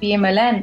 PMLN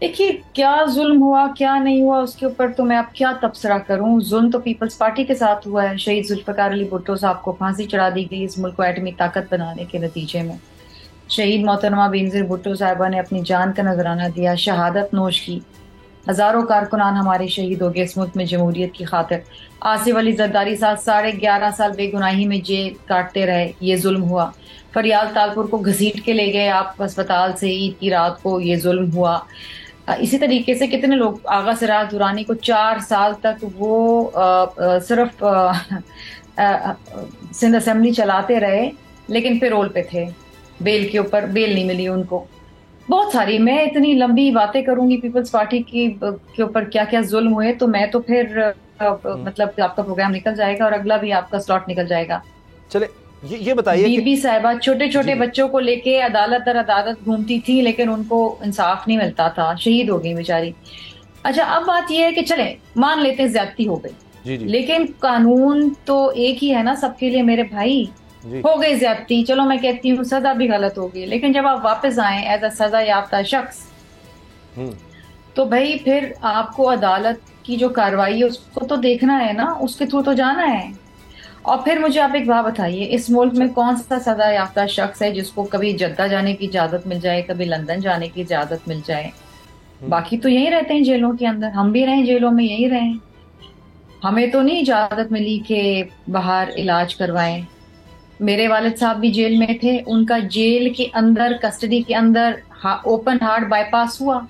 دیکھیے کیا ظلم ہوا کیا نہیں ہوا اس کے اوپر تو میں اب کیا تبصرہ کروں. ظلم تو پیپلز پارٹی کے ساتھ ہوا ہے. شہید ذوالفقار علی بھٹو صاحب کو پھانسی چڑھا دی گئی اس ملک کو ایٹمی طاقت بنانے کے نتیجے میں. شہید محترمہ بینظیر بھٹو صاحبہ نے اپنی جان کا نذرانہ دیا, شہادت نوش کی. ہزاروں کارکنان ہمارے شہید ہو گئے اس ملک میں جمہوریت کی خاطر. آصف علی زرداری صاحب 11.5 سال بے گناہی میں جیل کاٹتے رہے, یہ ظلم ہوا. فریال تالپور کو گھسیٹ کے لے گئے آپ اسپتال سے عید کی رات کو, یہ ظلم ہوا. اسی طریقے سے کتنے لوگ, آغا سراج درانی کو 4 سال تک وہ صرف سندھ اسمبلی چلاتے رہے لیکن پیرول پہ تھے, بیل کے اوپر بیل نہیں ملی ان کو. بہت ساری, میں اتنی لمبی باتیں کروں گی پیپلز پارٹی کے اوپر کیا کیا ظلم ہوئے تو میں تو پھر مطلب آپ کا پروگرام نکل جائے گا اور اگلا بھی آپ کا سلاٹ نکل جائے گا. چلے یہ بتائیے, بی بی صاحبہ چھوٹے چھوٹے بچوں کو لے کے عدالت در عدالت گھومتی تھی لیکن ان کو انصاف نہیں ملتا تھا, شہید ہو گئی بیچاری. اچھا اب بات یہ ہے کہ چلیں مان لیتے ہیں زیادتی ہو گئی, لیکن قانون تو ایک ہی ہے نا سب کے لیے میرے بھائی. ہو گئی زیادتی, چلو میں کہتی ہوں سزا بھی غلط ہوگی, لیکن جب آپ واپس آئیں ایز اے سزا یافتہ شخص تو بھائی پھر آپ کو عدالت کی جو کارروائی ہے اس کو تو دیکھنا ہے نا, اس کے تھرو تو جانا ہے. اور پھر مجھے آپ ایک بات بتائیے, اس ملک میں کون سا سزا یافتہ شخص ہے جس کو کبھی جدہ جانے کی اجازت مل جائے, کبھی لندن جانے کی اجازت مل جائے؟ باقی تو یہی رہتے ہیں جیلوں کے اندر, ہم بھی رہیں جیلوں میں یہی رہیں. ہمیں تو نہیں اجازت ملی کہ باہر علاج کروائیں. میرے والد صاحب بھی جیل میں تھے, ان کا جیل کے اندر کسٹڈی کے اندر اوپن ہارٹ بائی پاس ہوا,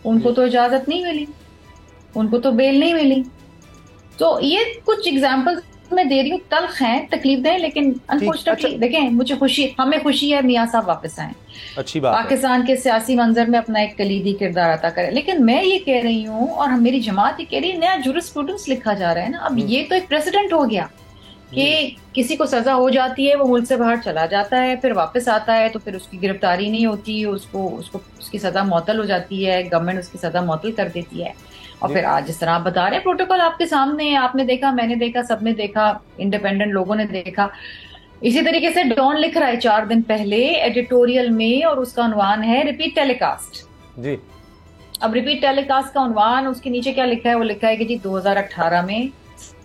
ان کو تو اجازت نہیں ملی, ان کو تو بیل نہیں ملی. تو یہ کچھ ایگزامپل میں دے رہی ہوں, تلخ ہیں تکلیف دیں لیکن انفارچونیٹلی دیکھیں مجھے خوشی, ہمیں خوشی ہے میاں صاحب واپس آئیں, اچھی بات, پاکستان کے سیاسی منظر میں اپنا ایک کلیدی کردار عطا کریں. لیکن میں یہ کہہ رہی ہوں اور میری جماعت یہ کہہ رہی ہے, نیا جورسپروڈنس لکھا جا رہا ہے نا, اب یہ تو ایک پریسیڈنٹ ہو گیا کہ کسی کو سزا ہو جاتی ہے, وہ ملک سے باہر چلا جاتا ہے, پھر واپس آتا ہے تو پھر اس کی گرفتاری نہیں ہوتی, اس کی سزا معطل ہو جاتی ہے, گورنمنٹ اس کی سزا معطل کر دیتی ہے. اور پھر آج جس طرح آپ بتا رہے ہیں پروٹوکول آپ کے سامنے ہے, آپ نے دیکھا, میں نے دیکھا, سب نے دیکھا, انڈیپینڈنٹ لوگوں نے دیکھا. اسی طریقے سے ڈان لکھ رہا ہے 4 دن پہلے ایڈیٹوریل میں, اور اس کا عنوان ہے ریپیٹ ٹیلی کاسٹ. جی اب ریپیٹ ٹیلی کاسٹ کا عنوان اس کے نیچے کیا لکھا ہے, وہ لکھا ہے کہ جی 2018 میں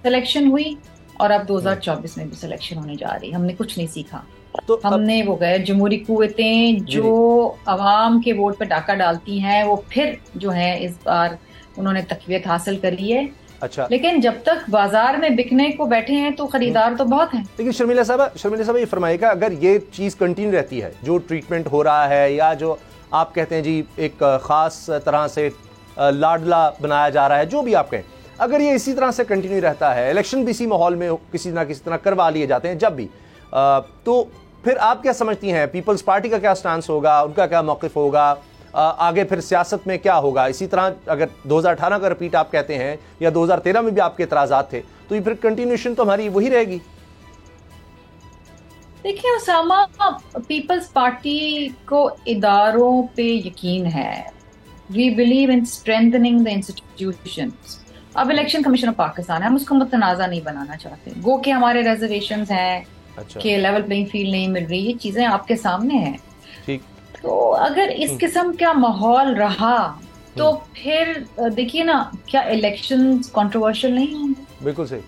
سلیکشن ہوئی اور اب 2024 میں بھی سلیکشن ہونے جا رہی. ہم نے کچھ نہیں سیکھا, تو ہم نے وہ غیر جمہوری قوتیں جو عوام کے ووٹ پہ ڈاکہ ڈالتی ہیں وہ پھر جو ہے اس بار انہوں نے تقویت حاصل کری ہے. اچھا, لیکن جب تک بازار میں بکنے کو بیٹھے ہیں تو خریدار تو بہت ہیں. لیکن شرمیلا صاحبہ یہ فرمائے گا, اگر یہ چیز کنٹینیو رہتی ہے, جو ٹریٹمنٹ ہو رہا ہے یا جو آپ کہتے ہیں جی ایک خاص طرح سے لاڈلا بنایا جا رہا ہے, جو بھی آپ کہیں, اگر یہ اسی طرح سے کنٹینیو رہتا ہے, الیکشن بھی اسی ماحول میں کسی نہ کسی طرح کروا لیے جاتے ہیں جب بھی, تو پھر آپ کیا سمجھتی ہیں پیپلز پارٹی کا کیا سٹانس ہوگا, ان کا کیا موقف ہوگا, آگے پھر سیاست میں کیا ہوگا؟ اسی طرح اگر 2018 کا رپیٹ آپ کہتے ہیں یا 2013 میں بھی آپ کے اعتراضات تھے, تو یہ پھر کنٹینیوشن تو ہماری وہی رہے گی. دیکھیں اسامہ, پیپلز پارٹی کو اداروں پہ یقین ہے. We believe in strengthening the institutions. اب الیکشن کمیشن آف پاکستان ہے, ہم اس کو متنازع نہیں بنانا چاہتے. گو کہ ہمارے ریزرویشنز ہیں کہ لیول پلینگ فیلڈ نہیں مل رہی, یہ چیزیں آپ کے سامنے ہیں. تو اگر اس قسم کا ماحول رہا تو پھر دیکھیے نا, کیا الیکشنز کنٹروورشل نہیں ہوں گے؟ بالکل صحیح.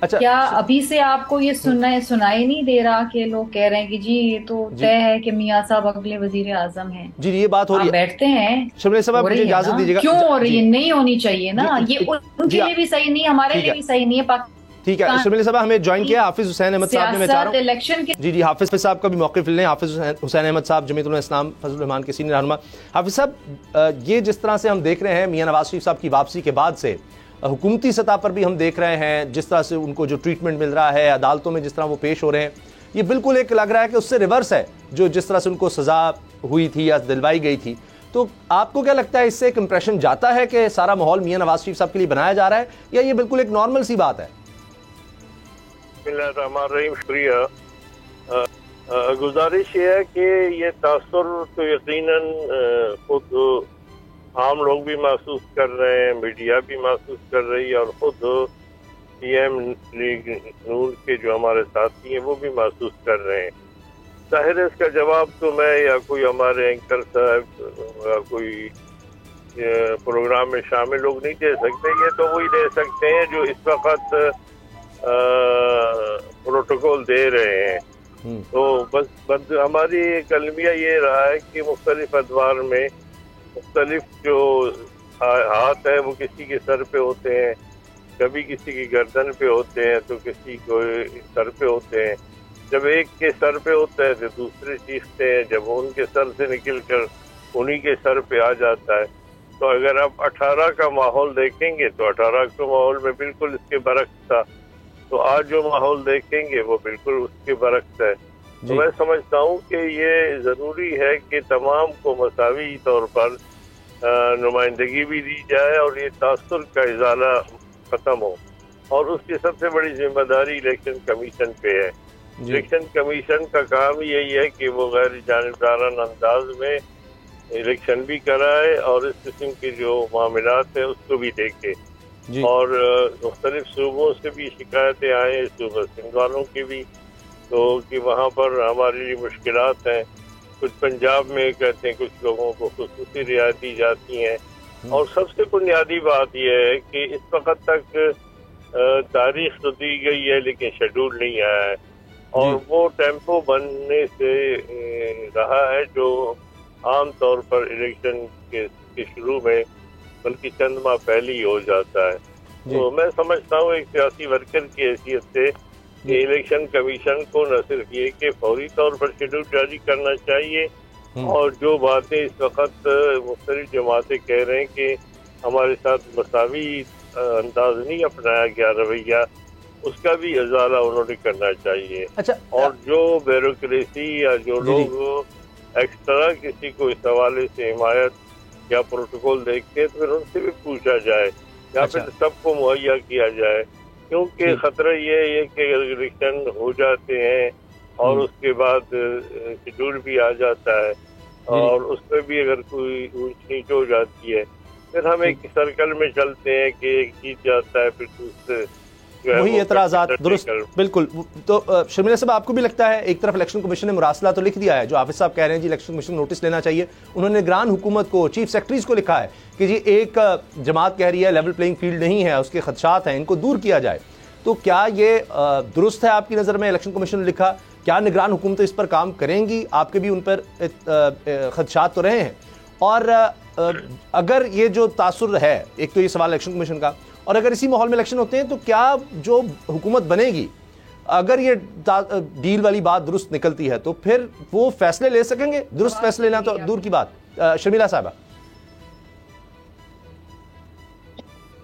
اچھا, کیا ابھی سے آپ کو یہ سنائی نہیں دے رہا کہ لوگ کہہ رہے ہیں کہ جی یہ تو طے ہے کہ میاں صاحب اگلے وزیر اعظم ہیں؟ جی یہ بات ہو رہی ہے, بیٹھتے ہیں, شرمیلا صاحب مجھے اجازت دیجیے گا. کیوں ہو رہی ہے؟ نہیں ہونی چاہیے نا, یہ ان کے لیے بھی صحیح نہیں, ہمارے لیے بھی صحیح نہیں ہے. ٹھیک ہے شرمیلا صاحب, ہمیں جوائن کیا حافظ حسین احمد صاحب نے, میں چاہ رہا ہوں جی حافظ صاحب کا بھی موقف لیں. حافظ حسین احمد صاحب جمعیت علماء اسلام فضل الرحمان کے سینئر رہنما. حافظ صاحب, یہ جس طرح سے ہم دیکھ رہے ہیں میاں نواز شریف صاحب کی واپسی کے بعد سے حکومتی سطح پر بھی ہم دیکھ رہے ہیں جس طرح سے ان کو جو ٹریٹمنٹ مل رہا ہے, عدالتوں میں جس طرح وہ پیش ہو رہے ہیں, یہ بالکل ایک لگ رہا ہے کہ اس سے ریورس ہے جو جس طرح سے ان کو سزا ہوئی تھی یا دلوائی گئی تھی. تو آپ کو کیا لگتا ہے, اس سے ایک امپریشن جاتا ہے کہ سارا ماحول میاں نواز شریف صاحب کے لیے بنایا جا رہا ہے, یا یہ بالکل ایک نارمل سی بات ہے؟ بسم اللہ الرحمن الرحیم. شکریہ. گزارش یہ ہے کہ یہ تاثر تو یقیناً خود عام لوگ بھی محسوس کر رہے ہیں, میڈیا بھی محسوس کر رہی ہے, اور خود پی ایم لیگ نون کے جو ہمارے ساتھی ہیں وہ بھی محسوس کر رہے ہیں. ظاہر ہے اس کا جواب تو میں یا کوئی ہمارے اینکر صاحب یا کوئی پروگرام میں شامل لوگ نہیں دے سکتے. یہ تو وہی دے سکتے ہیں جو اس وقت پروٹوکول دے رہے ہیں. تو بس ہماری المیہ یہ رہا ہے کہ مختلف ادوار میں مختلف جو ہاتھ ہیں وہ کسی کے سر پہ ہوتے ہیں, کبھی کسی کی گردن پہ ہوتے ہیں تو کسی کو سر پہ ہوتے ہیں. جب ایک کے سر پہ ہوتا ہے تو دوسرے چیختے ہیں, جب ان کے سر سے نکل کر انہی کے سر پہ آ جاتا ہے. تو اگر آپ 18 کا ماحول دیکھیں گے تو 18 کے ماحول میں بالکل اس کے برعکس تھا, تو آج جو ماحول دیکھیں گے وہ بالکل اس کے برعکس ہے. تو میں سمجھتا ہوں کہ یہ ضروری ہے کہ تمام کو مساوی طور پر نمائندگی بھی دی جائے اور یہ تعصب کا ازالہ ختم ہو. اور اس کی سب سے بڑی ذمہ داری الیکشن کمیشن پہ ہے. الیکشن کمیشن کا کام یہی ہے کہ وہ غیر جانبدارانہ انداز میں الیکشن بھی کرائے اور اس قسم کے جو معاملات ہیں اس کو بھی دیکھے. اور مختلف صوبوں سے بھی شکایتیں آئیں, صوبہ سندھ والوں کی بھی, تو کہ وہاں پر ہمارے لیے مشکلات ہیں. کچھ پنجاب میں کہتے ہیں کچھ لوگوں کو خصوصی رعایت دی جاتی ہیں. اور سب سے بنیادی بات یہ ہے کہ اس وقت تک تاریخ تو دی گئی ہے لیکن شیڈول نہیں آیا ہے, اور وہ ٹیمپو بننے سے رہا ہے جو عام طور پر الیکشن کے شروع میں بلکہ چند ماہ پہلے ہی ہو جاتا ہے. تو میں سمجھتا ہوں ایک سیاسی ورکر کی حیثیت سے کہ الیکشن کمیشن کو نہ صرف یہ کہ فوری طور پر شیڈول جاری کرنا چاہیے, اور جو باتیں اس وقت مختلف جماعتیں کہہ رہے ہیں کہ ہمارے ساتھ مساوی انداز نہیں اپنایا گیا رویہ, اس کا بھی ازالہ انہوں نے کرنا چاہیے. اور جو بیوروکریسی یا جو لوگ ایکسٹرا کسی کو اس حوالے سے حمایت یا پروٹوکول دیکھتے ہیں تو پھر ان سے بھی پوچھا جائے یا پھر سب کو مہیا کیا جائے. کیونکہ خطرہ یہ ہے کہ الیکشن ہو جاتے ہیں اور اس کے بعد شیڈول بھی آ جاتا ہے, اور اس میں بھی اگر کوئی اونچ نیچ ہو جاتی ہے پھر ہم ایک سرکل میں چلتے ہیں کہ ایک جیت جاتا ہے پھر دوسرے وہی اعتراضات. درست, بالکل. تو شرمیلا صاحب آپ کو بھی لگتا ہے ایک طرف الیکشن کمیشن نے مراسلہ تو لکھ دیا ہے, جو حافظ صاحب کہہ رہے ہیں جی الیکشن کمیشن نوٹس لینا چاہیے, انہوں نے نگران حکومت کو, چیف سیکرٹریز کو لکھا ہے کہ جی ایک جماعت کہہ رہی ہے لیول پلینگ فیلڈ نہیں ہے, اس کے خدشات ہیں, ان کو دور کیا جائے. تو کیا یہ درست ہے آپ کی نظر میں الیکشن کمیشن نے لکھا؟ کیا نگران حکومتیں اس پر کام کریں گی؟ آپ کے بھی ان پر خدشات تو رہے ہیں, اور اگر یہ جو تاثر ہے, ایک تو یہ سوال الیکشن کمیشن کا, اور اگر اسی ماحول میں الیکشن ہوتے ہیں تو کیا جو حکومت بنے گی, اگر یہ ڈیل والی بات درست نکلتی ہے تو پھر وہ فیصلے لے سکیں گے؟ درست فیصلے لینا تو دور کی بات. شرمیلا صاحبہ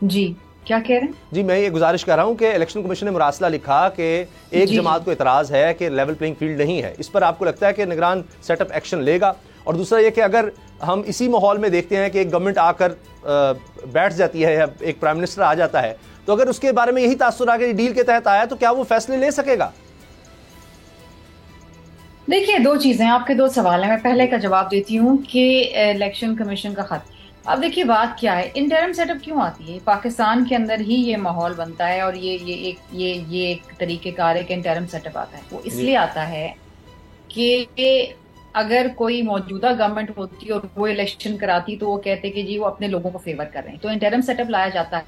جی کیا کہہ رہے ہیں؟ جی میں یہ گزارش کر رہا ہوں کہ الیکشن کمیشن نے مراسلہ لکھا کہ ایک جماعت کو اعتراض ہے کہ لیول پلینگ فیلڈ نہیں ہے, اس پر آپ کو لگتا ہے کہ نگران سیٹ اپ ایکشن لے گا؟ اور دوسرا یہ کہ اگر ہم اسی ماحول میں دیکھتے ہیں کہ ایک گورنمنٹ آ کر بیٹھ جاتی ہے یا ایک پرائم منسٹر آ جاتا ہے, تو اگر اس کے بارے میں یہی تاثر آ کے ڈیل کے تحت آیا تو کیا وہ فیصلے لے سکے گا؟ دیکھیے دو چیزیں, آپ کے دو سوال ہیں. میں پہلے کا جواب دیتی ہوں کہ الیکشن کمیشن کا خط. اب دیکھیے بات کیا ہے, انٹرم سیٹ اپ کیوں آتی ہے؟ پاکستان کے اندر ہی یہ ماحول بنتا ہے اور یہ ایک طریقہ کار ہے کہ انٹرم سیٹ اپ آتا ہے. وہ اس لیے آتا ہے کہ اگر کوئی موجودہ گورنمنٹ ہوتی اور وہ الیکشن کراتی تو وہ کہتے کہ جی وہ اپنے لوگوں کو فیور کر رہے ہیں, تو انٹرم سیٹ اپ لایا جاتا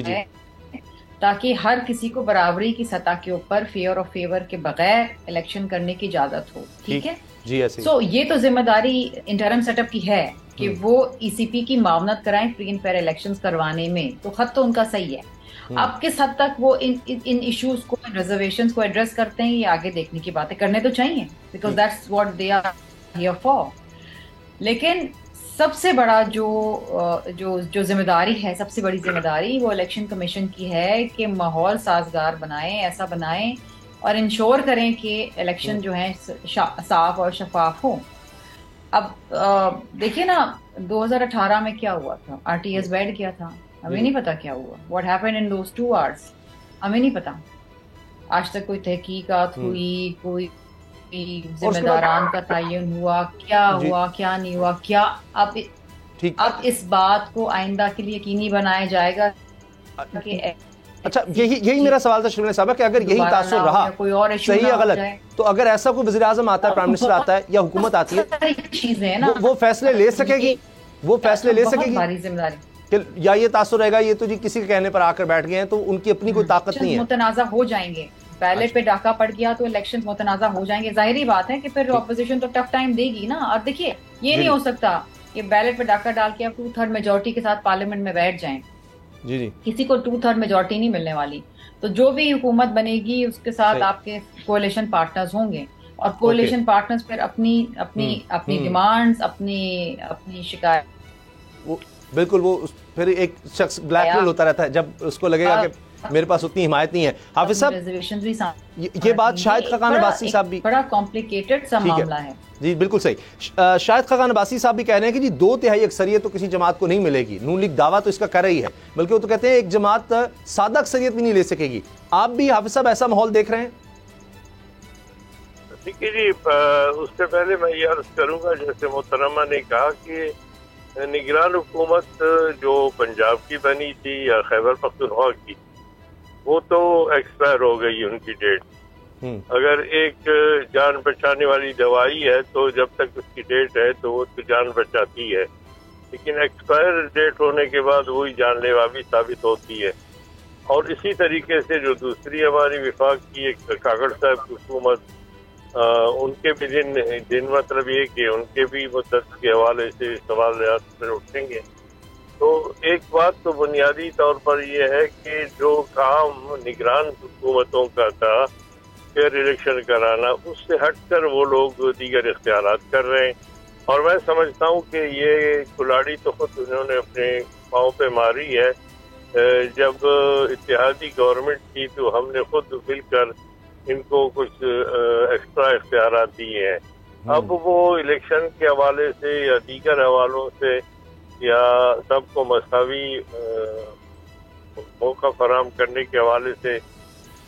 ہے تاکہ ہر کسی کو برابری کی سطح کے اوپر فیئر اور فیور کے بغیر الیکشن کرنے کی اجازت ہو. ٹھیک ہے, سو یہ تو ذمہ داری انٹرم سیٹ اپ کی ہے کہ وہ ای سی پی کی معاونت کرائیں فری اینڈ فیئر الیکشنز کروانے میں. تو خط تو ان کا صحیح ہے. اب کس حد تک وہ ان ایشوز کو, ریزرویشنز کو ایڈریس کرتے ہیں, یہ آگے دیکھنے کی باتیں کرنے تو چاہیے, because that's what they are here for. لیکن سب سے بڑا جو ذمہ داری ہے, سب سے بڑی ذمہ داری وہ الیکشن کمیشن کی ہے کہ ماحول سازگار بنائیں, ایسا بنائیں اور انشور کریں کہ الیکشن جو ہیں صاف اور شفاف ہوں. اب دیکھیے نا 2018 میں کیا ہوا تھا, آر ٹی ایس بیٹھ گیا تھا, ہمیں نہیں پتا کیا ہوا, what happen in those 2 hours, ہمیں نہیں پتا. آج تک کوئی تحقیقات ہوئی, کوئی ذمہ داران کا تعین ہوا, کیا ہوا کیا نہیں ہوا, کیا اب اس بات کو آئندہ کے لیے یقینی بنایا جائے گا کہ اچھا یہی میرا سوال تھا شرمیلا صاحبہ کہ اگر یہی تاثر رہا صحیح یا غلط, تو اگر ایسا کوئی وزیر اعظم آتا ہے, پرائم منسٹر آتا ہے یا حکومت آتی ہے, وہ فیصلے لے سکے گی؟ وہ فیصلے لے سکے گی بھاری ذمہ داری، یا یہ تاثر رہے گا یہ تو جی کسی کے کہنے پر آ کر بیٹھ گئے ہیں تو ان کی اپنی کوئی طاقت نہیں ہے؟ متنازع ہو جائیں گے، بیلٹ پہ ڈاکہ پڑ گیا تو الیکشن متنازع ہو جائیں گے، ظاہری بات ہے کہ پھر اپوزیشن تو ٹف ٹائم دے گی نا. اور دیکھیے یہ نہیں ہو سکتا کہ بیلٹ پہ ڈاکہ ڈال کے آپ 2/3 میجورٹی کے ساتھ پارلیمنٹ میں بیٹھ جائیں. جی کسی کو 2/3 میجورٹی نہیں ملنے والی. تو جو بھی حکومت بنے گی اس کے ساتھ آپ کے کولیشن پارٹنرز ہوں گے، اور کولیشن پارٹنرز پھر اپنی ڈیمانڈز، اپنی شکایت، بالکل وہ پھر ایک شخص بلیک میل ہوتا رہتا ہے جب اس کو لگے گا کہ میرے پاس اتنی حمایت نہیں ہے. حافظ صاحب یہ بات شاہد خاقان عباسی صاحب بھی بڑا کمپلیکیٹڈ سا معاملہ ہے. جی بالکل صحیح. شاہد خاقان عباسی صاحب بھی کہہ رہے ہیں کہ جی 2/3 اکثریت تو کسی جماعت کو نہیں ملے گی. نون لیگ دعویٰ تو اس کا کر رہی ہے، بلکہ وہ تو کہتے ہیں ایک جماعت سادہ اکثریت بھی نہیں لے سکے گی. آپ بھی حافظ صاحب ایسا ماحول دیکھ رہے ہیں؟ دیکھیے جی، اس سے پہلے میں یہ عرض کروں گا جیسے محترمہ نے کہا کہ نگران حکومت جو پنجاب کی بنی تھی یا خیبر پختونخوا کی، وہ تو ایکسپائر ہو گئی ان کی ڈیٹ. اگر ایک جان بچانے والی دوائی ہے تو جب تک اس کی ڈیٹ ہے تو وہ تو جان بچاتی ہے، لیکن ایکسپائر ڈیٹ ہونے کے بعد وہی جان لیوا بھی ثابت ہوتی ہے. اور اسی طریقے سے جو دوسری ہماری وفاق کی ایک کاکڑ صاحب کی حکومت، ان کے بھی دن مطلب یہ کہ ان کے بھی مدت کے حوالے سے سوالات پھر اٹھیں گے. تو ایک بات تو بنیادی طور پر یہ ہے کہ جو کام نگران حکومتوں کا تھا فیئر الیکشن کرانا، اس سے ہٹ کر وہ لوگ دیگر اختیارات کر رہے ہیں. اور میں سمجھتا ہوں کہ یہ کلاڑی تو خود انہوں نے اپنے پاؤں پہ ماری ہے. جب اتحادی گورنمنٹ تھی تو ہم نے خود مل کر ان کو کچھ ایکسٹرا اختیارات دیے ہیں. اب وہ الیکشن کے حوالے سے یا دیگر حوالوں سے یا سب کو مساوی موقع فراہم کرنے کے حوالے سے،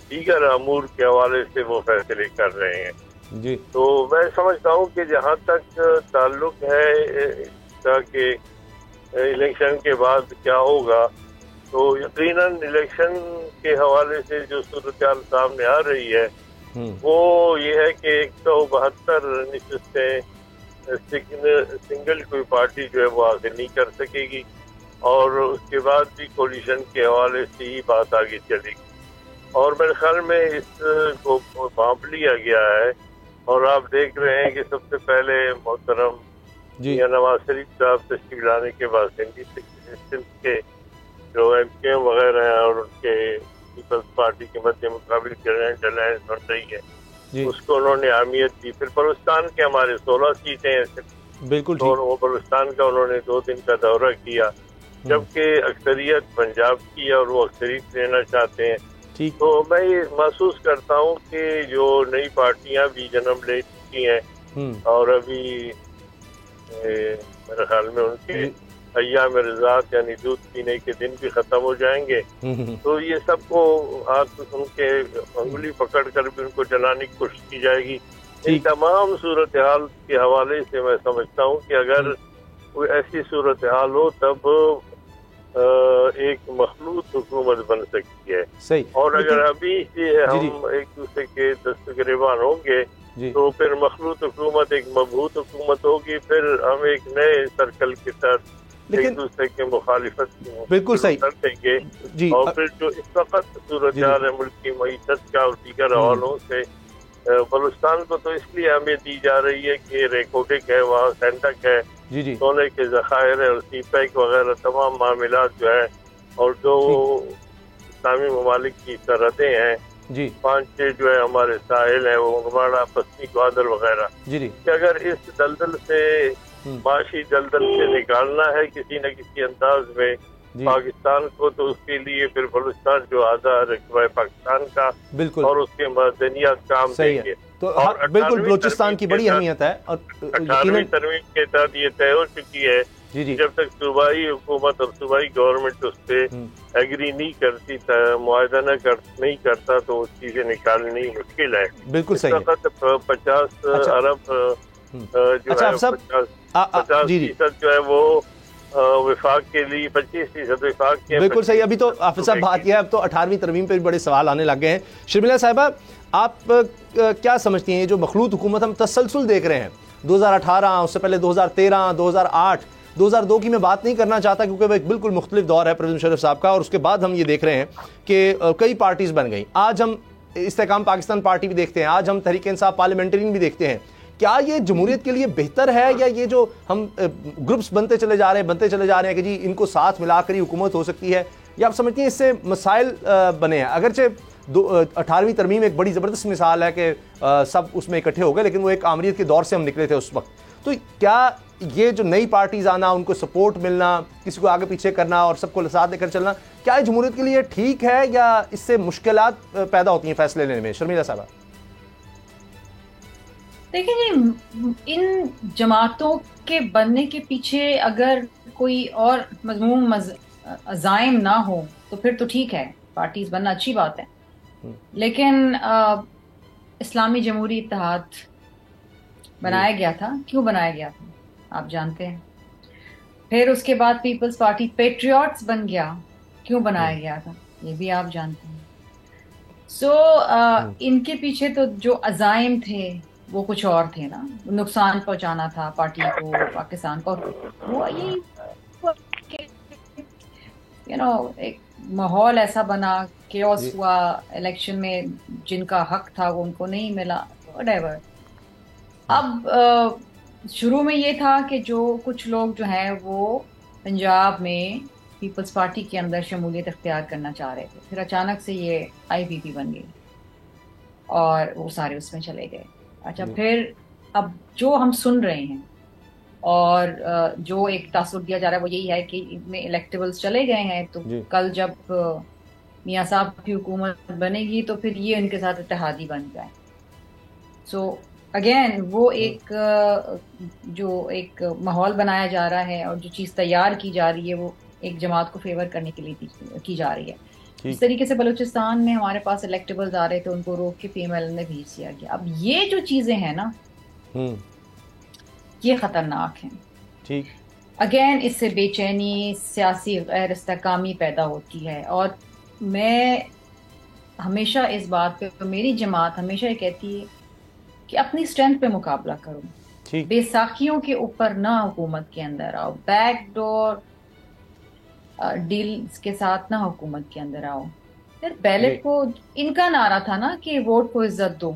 دیگر امور کے حوالے سے وہ فیصلے کر رہے ہیں. جی تو میں سمجھتا ہوں کہ جہاں تک تعلق ہے اس کا کہ الیکشن کے بعد کیا ہوگا، تو یقیناً الیکشن کے حوالے سے جو صورتحال سامنے آ رہی ہے وہ یہ ہے کہ 172 نشستیں سنگل کوئی پارٹی جو ہے وہ حاصل نہیں کر سکے گی، اور اس کے بعد بھی کولیشن کے حوالے سے ہی بات آگے چلے گی. اور میرے خیال میں اس کو بانپ لیا گیا ہے. اور آپ دیکھ رہے ہیں کہ سب سے پہلے محترم یا نواز شریف صاحب تشریف لانے کے بعد سندھ کے جو ایم کیو ایم وغیرہ ہیں اور ان کے پیپلز پارٹی کے مد مقابل جرنیل الائنس بن رہی ہے، اس کو انہوں نے اہمیت دی. پھر بلوچستان کے ہمارے 16 سیٹیں ہیں، بالکل، اور وہ بلوچستان کا انہوں نے 2 دن کا دورہ کیا، جبکہ اکثریت پنجاب کی اور وہ اکثریت لینا چاہتے ہیں. تو میں یہ محسوس کرتا ہوں کہ جو نئی پارٹیاں بھی جنم لے چکی ہیں اور ابھی میرے خیال میں ان کے ایام رضاعت یعنی دودھ پینے کے دن بھی ختم ہو جائیں گے، تو یہ سب کو ہاتھ ان کے انگلی پکڑ کر بھی ان کو جلانے کی کوشش کی جائے گی. ان تمام صورتحال کے حوالے سے میں سمجھتا ہوں کہ اگر کوئی ایسی صورتحال ہو تب ایک مخلوط حکومت بن سکتی ہے. اور اگر ابھی سے ہم ایک دوسرے کے دست گریبان ہوں گے تو پھر مخلوط حکومت ایک مبہوت حکومت ہوگی، پھر ہم ایک نئے سرکل کے ساتھ ایک دوسرے کے مخالفت بالکل صحیح کر دیں گے. اور پھر جو اس وقت صورتحال ہے ملک کی معیشت کا اور دیگر حوالوں سے، بلوچستان کو تو اس لیے اہمیت دی جا رہی ہے کہ ریکوڈک ہے، وہاں سینٹک ہے، سونے کے ذخائر ہے اور سی پیک وغیرہ تمام معاملات جو ہے، اور جو اسلامی ممالک کی سرحدیں ہیں 5-6 جو ہے ہمارے ساحل ہیں، وہ ہمارا پسنی گوادر وغیرہ، کہ اگر اس دلدل سے معاشی دلدل سے نکالنا ہے کسی نہ کسی انداز میں پاکستان کو، تو اس کے لیے پھر بلوچستان جو آزاد رقبہ پاکستان کا اور اس کے معدنیات کام دیں گے. تو بالکل بلوچستان کی بڑی اہمیت ہے. اور 18ویں ترمیم کے تحت یہ طے ہو چکی ہے جب تک صوبائی حکومت اور صوبائی گورنمنٹ اس پہ ایگری نہیں کرتی، معاہدہ نہیں کرتا، تو اس چیزیں نکالنی مشکل ہے. بالکل صحیح. اس وقت 50 ارب جو ہے 50% جو ہے وہ وفاق کے لیے، 25% وفاق کے. بالکل صحیح. ابھی تو حافظ صاحب بات کیا ہے، اب تو 18ویں ترمیم پہ بھی بڑے سوال آنے لگ گئے ہیں. شرمیلا صاحبہ، آپ کیا سمجھتی ہیں جو مخلوط حکومت ہم تسلسل دیکھ رہے ہیں 2018، اس سے پہلے 2013، 2008، 2002 کی میں بات نہیں کرنا چاہتا کیونکہ وہ ایک بالکل مختلف دور ہے پرویز مشرف صاحب کا، اور اس کے بعد ہم یہ دیکھ رہے ہیں کہ کئی پارٹیز بن گئیں. آج ہم استحکام پاکستان پارٹی بھی دیکھتے ہیں، آج ہم تحریک انصاف پارلیمنٹرین بھی دیکھتے ہیں. کیا یہ جمہوریت کے لیے بہتر ہے، یا یہ جو ہم گروپس بنتے چلے جا رہے ہیں کہ جی ان کو ساتھ ملا کر ہی حکومت ہو سکتی ہے، یا آپ سمجھتی ہیں اس سے مسائل بنے ہیں؟ اگرچہ 18ویں ترمیم ایک بڑی زبردست مثال ہے کہ سب اس میں اکٹھے ہو گئے، لیکن وہ ایک آمریت کے دور سے ہم نکلے تھے اس وقت. تو کیا یہ جو نئی پارٹیز آنا، ان کو سپورٹ ملنا، کسی کو آگے پیچھے کرنا اور سب کو ساتھ لے کر چلنا، کیا یہ جمہوریت کے لیے ٹھیک ہے، یا اس سے مشکلات پیدا ہوتی ہیں فیصلے لینے میں؟ شرمیلا صاحبہ. دیکھیں جی، ان جماعتوں کے بننے کے پیچھے اگر کوئی اور مضمون عزائم نہ ہو تو پھر تو ٹھیک ہے، پارٹیز بننا اچھی بات ہے. لیکن اسلامی جمہوری اتحاد بنایا گیا تھا، کیوں بنایا گیا تھا آپ جانتے ہیں. پھر اس کے بعد پیپلز پارٹی پیٹریوٹس بن گیا، کیوں بنایا گیا تھا یہ بھی آپ جانتے ہیں. سو ان کے پیچھے تو جو عزائم تھے وہ کچھ اور تھے نا، نقصان پہنچانا تھا پارٹی کو، پاکستان کو. وہ ایک ماحول ایسا بنا، کیوس ہوا الیکشن میں، جن کا حق تھا وہ ان کو نہیں ملا، whatever. اب شروع میں یہ تھا کہ جو کچھ لوگ جو ہیں وہ پنجاب میں پیپلز پارٹی کے اندر شمولیت اختیار کرنا چاہ رہے تھے، پھر اچانک سے یہ آئی پی پی بن گئی اور وہ سارے اس میں چلے گئے. اچھا، پھر اب جو ہم سن رہے ہیں اور جو ایک تاثر دیا جا رہا ہے وہ یہی ہے کہ ان میں الیکٹیبلز چلے گئے ہیں، تو کل جب میاں صاحب کی حکومت بنے گی تو پھر یہ ان کے ساتھ اتحادی بن جائے. سو اگین وہ ایک جو ایک ماحول بنایا جا رہا ہے اور جو چیز تیار کی جا رہی ہے وہ ایک جماعت کو فیور کرنے کے لیے کی جا رہی ہے. اس طریقے سے بلوچستان میں ہمارے پاس الیکٹیبلز آ رہے تھے، ان کو روک کے پی ایم ایل میں بھیج دیا گیا. اب یہ جو چیزیں ہیں نا یہ خطرناک ہیں. ٹھیک، اگین اس سے بے چینی، سیاسی غیر استحکامی پیدا ہوتی ہے. اور میں ہمیشہ اس بات پہ، میری جماعت ہمیشہ یہ کہتی ہے کہ اپنی اسٹرینتھ پہ مقابلہ کرو، بے ساکھیوں کے اوپر نہ حکومت کے اندر آؤ، بیک ڈور ڈیلز کے ساتھ نہ حکومت کے اندر آؤ. پھر بیلٹ کو ان کا نعرہ تھا نا کہ ووٹ کو عزت دو،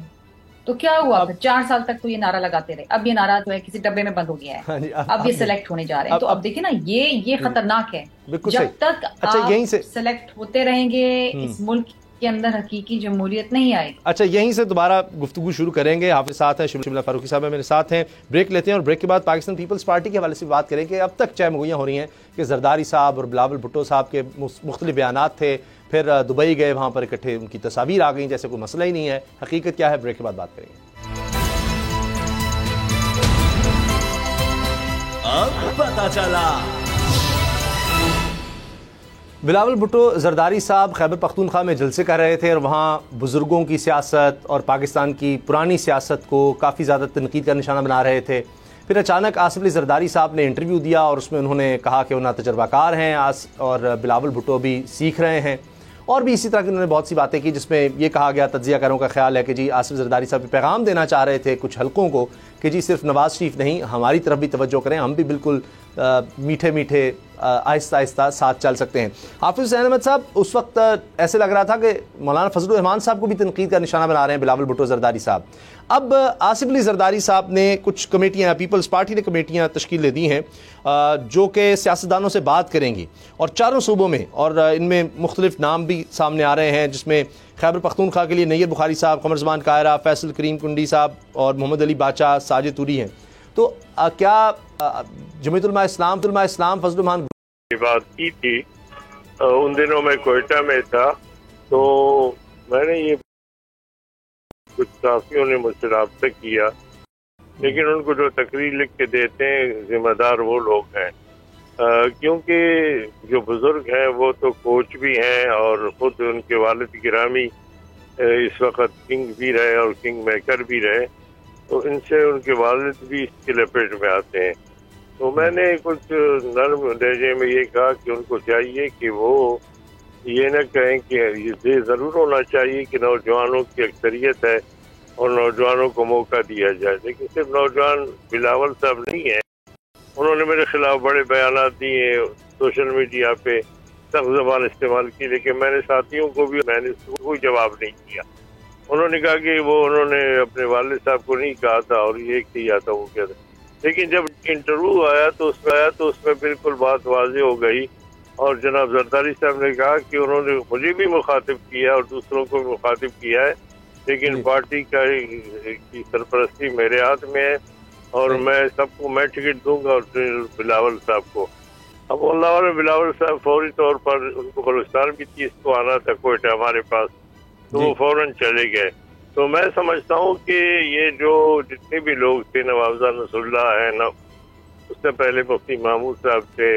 تو کیا ہوا؟ پھر 4 سال تک تو یہ نعرہ لگاتے رہے. اب یہ نعرہ جو ہے کسی ڈبے میں بند ہو گیا ہے، اب یہ سلیکٹ ہونے جا رہے ہیں. تو اب دیکھیں نا، یہ خطرناک ہے. جب تک آپ سلیکٹ ہوتے رہیں گے اس ملک کے اندر حقیقی جمہوریت نہیں آئے. اچھا، یہیں سے دوبارہ گفتگو شروع کریں گے. حافظ ساتھ ہیں، شملہ فاروقی صاحب میرے ساتھ ہیں. بریک لیتے ہیں اور بریک کے بعد پاکستان پیپلز پارٹی کے حوالے سے بات کریں کہ اب تک چہ مگویاں ہو رہی ہیں کہ زرداری صاحب اور بلاول بھٹو صاحب کے مختلف بیانات تھے، پھر دبئی گئے، وہاں پر اکٹھے ان کی تصاویر آ گئیں جیسے کوئی مسئلہ ہی نہیں ہے. حقیقت کیا ہے؟ بریک کے بعد بات کریں گے. اب پتہ چلا. بلاول بھٹو زرداری صاحب خیبر پختونخوا میں جلسے کر رہے تھے اور وہاں بزرگوں کی سیاست اور پاکستان کی پرانی سیاست کو کافی زیادہ تنقید کا نشانہ بنا رہے تھے. پھر اچانک آصف علی زرداری صاحب نے انٹرویو دیا اور اس میں انہوں نے کہا کہ وہ نا تجربہ کار ہیں اور بلاول بھٹو بھی سیکھ رہے ہیں، اور بھی اسی طرح کی انہوں نے بہت سی باتیں کی جس میں یہ کہا گیا، تجزیہ کاروں کا خیال ہے کہ جی آصف زرداری صاحب پیغام دینا چاہ رہے تھے کچھ حلقوں کو کہ جی صرف نواز شریف نہیں، ہماری طرف بھی توجہ کریں، ہم بھی بالکل میٹھے میٹھے آہستہ آہستہ ساتھ چل سکتے ہیں. حافظ حسین احمد صاحب، اس وقت ایسے لگ رہا تھا کہ مولانا فضل الرحمان صاحب کو بھی تنقید کا نشانہ بنا رہے ہیں بلاول بھٹو زرداری صاحب. اب آصف علی زرداری صاحب نے کچھ کمیٹیاں، پیپلز پارٹی نے کمیٹیاں تشکیل دے دی ہیں جو کہ سیاستدانوں سے بات کریں گی، اور 4 صوبوں میں، اور ان میں مختلف نام بھی سامنے آ رہے ہیں جس میں خیبر پختونخوا کے لیے نیت بخاری صاحب، قمر زمان قاہرہ، فیصل کریم کنڈی صاحب اور محمد علی باچا، ساجد توری ہیں. تو کیا جمعیت علماء اسلام فضل الرحمان بات کی تھی؟ ان دنوں میں کوئٹہ میں تھا، تو میں نے یہ کچھ صحافیوں نے مجھ سے رابطہ کیا، لیکن ان کو جو تقریر لکھ کے دیتے ہیں ذمہ دار وہ لوگ ہیں، کیونکہ جو بزرگ ہیں وہ تو کوچ بھی ہیں اور خود ان کے والد گرامی اس وقت کنگ بھی رہے اور کنگ میکر بھی رہے، تو ان سے ان کے والد بھی اس کی لپیٹ میں آتے ہیں. تو میں نے کچھ نرم لہجے میں یہ کہا کہ ان کو چاہیے کہ وہ یہ نہ کہیں کہ یہ ضرور ہونا چاہیے کہ نوجوانوں کی اکثریت ہے اور نوجوانوں کو موقع دیا جائے، لیکن صرف نوجوان بلاول صاحب نہیں ہیں، انہوں نے میرے خلاف بڑے بیانات دیے سوشل میڈیا پہ، سخت زبان استعمال کی، لیکن میں نے ساتھیوں کو بھی میں نے کوئی جواب نہیں کیا. انہوں نے کہا کہ انہوں نے اپنے والد صاحب کو نہیں کہا تھا اور یہ کیا تھا وہ کیا تھا. لیکن جب انٹرویو آیا تو اس میں بالکل بات واضح ہو گئی، اور جناب زرداری صاحب نے کہا کہ انہوں نے مجھے بھی مخاطب کیا اور دوسروں کو بھی مخاطب کیا ہے، لیکن پارٹی کی سرپرستی میرے ہاتھ میں ہے اور میں سب کو میں ٹکٹ دوں گا، اور بلاول صاحب کو. اب اللہ والے بلاول صاحب فوری طور پر ان کو بلوچستان بھی 30 کو آنا تھا کوئٹہ ہمارے پاس، تو وہ فوراً چلے گئے. تو میں سمجھتا ہوں کہ یہ جو جتنے بھی لوگ تھے، نوابزہ نصر اللہ ہے، اس سے پہلے مفتی محمود صاحب تھے،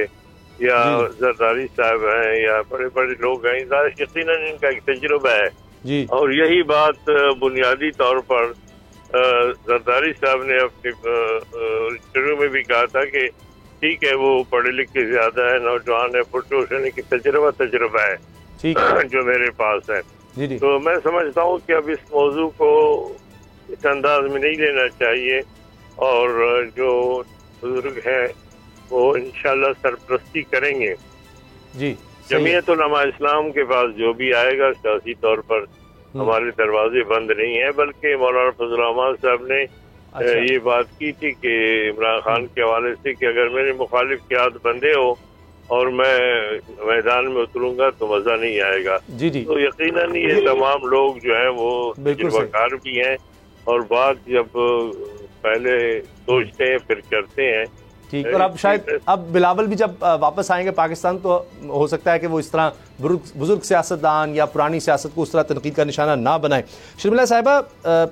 یا زرداری صاحب ہیں، یا بڑے بڑے لوگ ہیں، یقیناً ان کا ایک تجربہ ہے. اور یہی بات بنیادی طور پر زرداری صاحب نے اپنے انٹرویو میں بھی کہا تھا کہ ٹھیک ہے وہ پڑھے لکھے زیادہ ہے، نوجوان ہے، پروفیشن کی تجربہ ہے جو میرے پاس ہے. تو میں سمجھتا ہوں کہ اب اس موضوع کو اس انداز میں نہیں لینا چاہیے، اور جو بزرگ ہیں وہ انشاءاللہ سرپرستی کریں گے. جمعیت علماء اسلام کے پاس جو بھی آئے گا، سیاسی طور پر ہمارے دروازے بند نہیں ہیں، بلکہ مولانا فضل الرحمان صاحب نے یہ بات کی تھی کہ عمران خان کے حوالے سے کہ اگر میرے مخالف کے ہاتھ بندے ہو اور میں میدان میں اتروں گا تو مزہ نہیں آئے گا. تو یقیناً یہ تمام لوگ جو ہیں وہ تجربہ کار بھی ہیں، اور بات جب پہلے سوچتے ہیں پھر کرتے ہیں. ٹھیک. اور اب شاید بلاول بھی جب واپس آئیں گے پاکستان تو ہو سکتا ہے کہ وہ اس طرح بزرگ سیاستدان یا پرانی سیاست کو اس طرح تنقید کا نشانہ نہ بنائیں. شرمیلا صاحبہ،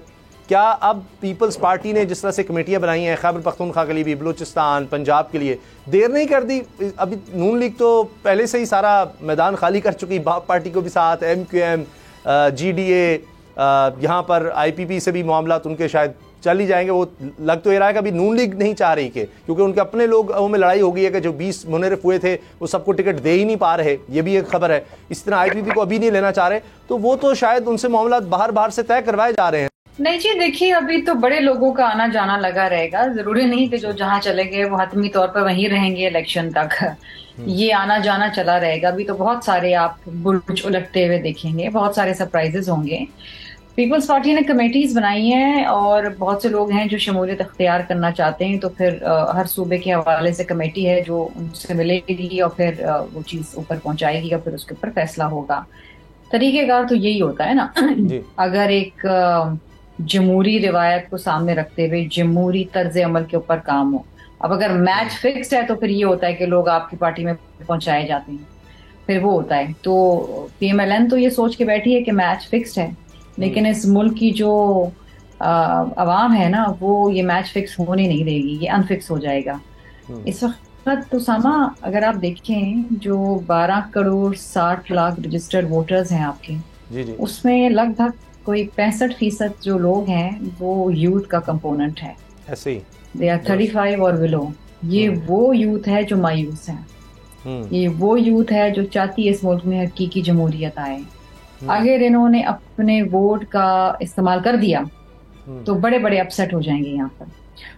کیا اب پیپلز پارٹی نے جس طرح سے کمیٹیاں بنائی ہیں خیبر پختونخوا کے لیے بھی، بلوچستان، پنجاب کے لیے، دیر نہیں کر دی؟ ابھی نون لیگ تو پہلے سے ہی سارا میدان خالی کر چکی، باپ پارٹی کو بھی ساتھ، MQM، GDA، یہاں پر IPP سے بھی معاملات ان کے شاید چل ہی جائیں گے. وہ لگ تو یہ رہا ہے کہ ابھی نون لیگ نہیں چاہ رہی کہ کیونکہ ان کے اپنے لوگوں میں لڑائی ہو گئی ہے کہ جو 20 منحرف ہوئے تھے وہ سب کو ٹکٹ دے ہی نہیں پا رہے، یہ بھی ایک خبر ہے. اس طرح IPP کو ابھی نہیں لینا چاہ رہے، تو وہ تو شاید ان سے معاملات باہر سے طے کروائے جا رہے ہیں. نہیں جی، دیکھیے ابھی تو بڑے لوگوں کا آنا جانا لگا رہے گا. ضروری نہیں کہ جو جہاں چلے گئے وہ حتمی طور پر وہیں رہیں گے الیکشن تک. یہ آنا جانا چلا رہے گا. ابھی تو بہت سارے آپ برج الٹتے ہوئے دیکھیں گے، بہت سارے سرپرائزز ہوں گے. پیپلز پارٹی نے کمیٹیز بنائی ہیں اور بہت سے لوگ ہیں جو شمولیت اختیار کرنا چاہتے ہیں، تو پھر ہر صوبے کے حوالے سے کمیٹی ہے جو ان سے ملے گی اور پھر وہ چیز اوپر پہنچائے گی اور پھر اس کے اوپر فیصلہ ہوگا. طریقہ کار تو یہی ہوتا ہے نا. اگر ایک جمہوری روایت کو سامنے رکھتے ہوئے جمہوری طرز عمل کے اوپر کام ہو. اب اگر میچ فکسڈ ہے تو پھر یہ ہوتا ہے کہ لوگ آپ کی پارٹی میں پہنچائے جاتے ہیں، پھر وہ ہوتا ہے. تو PMLN تو یہ سوچ کے بیٹھی ہے کہ میچ فکسڈ ہے، لیکن اس ملک کی جو عوام ہے نا وہ یہ میچ فکس ہونے نہیں دے گی، یہ انفکس ہو جائے گا. اس وقت تو ساما اگر آپ دیکھیں جو 12 کروڑ 60 لاکھ رجسٹرڈ ووٹرز ہیں آپ کے، اس میں لگ بھگ کوئی 65% جو لوگ ہیں وہ یوتھ کا کمپوننٹ ہے. دے آر 35 اور ولو. یہ وہ یوتھ ہے جو مایوس ہے، یہ وہ یوتھ ہے جو چاہتی ہے اس ملک میں حقیقی جمہوریت آئے. اگر انہوں نے اپنے ووٹ کا استعمال کر دیا تو بڑے بڑے اپسیٹ ہو جائیں گے یہاں پر،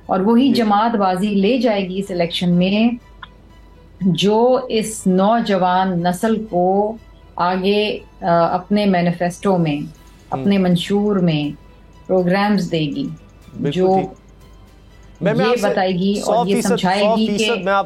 اور وہی جماعت بازی لے جائے گی اس الیکشن میں جو اس نوجوان نسل کو آگے اپنے مینیفیسٹو میں، اپنے منشور میں پروگرامز دے گی، جو یہ بتائے گی اور یہ سمجھائے گی کہ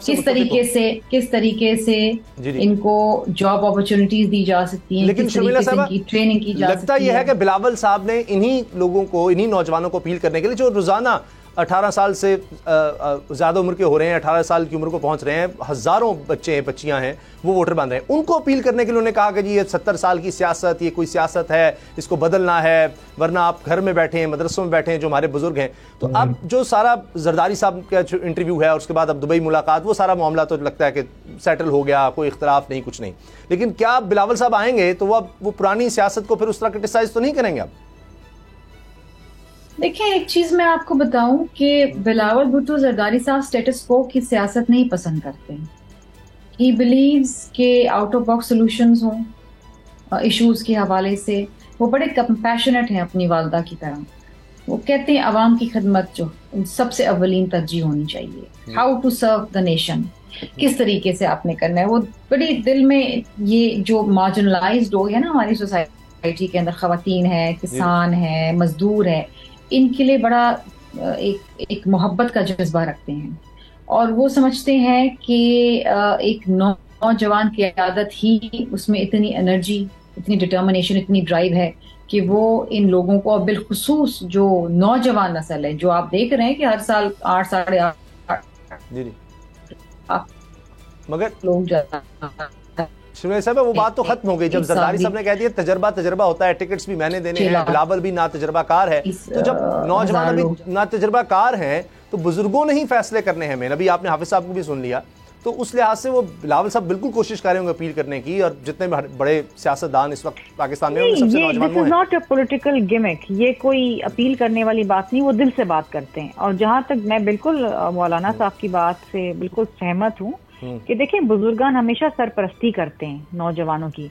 کس طریقے سے ان کو جاب اپرچونٹیز دی جا سکتی ہیں، کس طریقے سے ان کی ٹریننگ کی جا سکتی ہے. لگتا یہ ہے کہ بلاول صاحب نے انہی لوگوں کو، انہی نوجوانوں کو اپیل کرنے کے لیے جو روزانہ 18 سال سے زیادہ عمر کے ہو رہے ہیں، 18 سال کی عمر کو پہنچ رہے ہیں، ہزاروں بچے ہیں، بچیاں ہیں، وہ ووٹر بن رہے ہیں، ان کو اپیل کرنے کے لیے انہوں نے کہا کہ جی یہ 70 سال کی سیاست، یہ کوئی سیاست ہے، اس کو بدلنا ہے، ورنہ آپ گھر میں بیٹھے ہیں، مدرسوں میں بیٹھے ہیں جو ہمارے بزرگ ہیں. تو اب جو سارا زرداری صاحب کا جو انٹرویو ہے اور اس کے بعد اب دبئی ملاقات، وہ سارا معاملہ تو لگتا ہے کہ سیٹل ہو گیا، کوئی اختلاف نہیں، کچھ نہیں. لیکن کیا بلاول صاحب آئیں گے تو وہ پرانی سیاست کو پھر اس طرح کرٹیسائز تو نہیں کریں گے؟ اب دیکھیں ایک چیز میں آپ کو بتاؤں کہ بلاول بھٹو زرداری صاحب اسٹیٹس کو کی سیاست نہیں پسند کرتے. ہی بلیوز کہ آؤٹ آف باکس سولوشنز ہوں ایشوز کے حوالے سے. وہ بڑے کمپیشنٹ ہیں اپنی والدہ کی طرح. وہ کہتے ہیں عوام کی خدمت جو سب سے اولین ترجیح ہونی چاہیے. How to serve the nation, کس طریقے سے آپ نے کرنا ہے. وہ بڑی دل میں یہ جو مارجنلائزڈ لوگ ہیں نا ہماری سوسائٹی کے اندر, خواتین ہیں, کسان ہیں, مزدور ہیں, ان کے لیے بڑا ایک محبت کا جذبہ رکھتے ہیں, اور وہ سمجھتے ہیں کہ ایک نوجوان کی عادت ہی اس میں اتنی انرجی, اتنی ڈٹرمنیشن, اتنی ڈرائیو ہے کہ وہ ان لوگوں کو, بالخصوص جو نوجوان نسل ہے جو آپ دیکھ رہے ہیں کہ ہر سال 8 ساڑھے 8 مگر لوگ شمیل صاحب وہ بات تو ختم ہو گئی جب زرداری صاحب نے کہہ دیا تجربہ ہوتا ہے, ٹکٹس بھی میں نے دینے ہیں, بلاول بھی نا تجربہ کار ہے. تو جب نوجوان ابھی نا تجربہ کار ہیں تو بزرگوں نے ہی فیصلے کرنے ہیں. ابھی آپ نے حافظ صاحب کو بھی سن لیا, تو اس لحاظ سے وہ بلاول صاحب بالکل کوشش کر رہے ہوں گے اپیل کرنے کی, اور جتنے بڑے سیاستدان اس وقت پاکستان میں سب سے نوجوان دس از ناٹ اے پولیٹیکل گیمک, یہ کوئی اپیل کرنے والی بات نہیں, وہ دل سے بات کرتے ہیں. اور جہاں تک میں بالکل مولانا صاحب کی بات سے بالکل سہمت ہوں کہ دیکھیں بزرگان ہمیشہ سرپرستی کرتے ہیں نوجوانوں کی,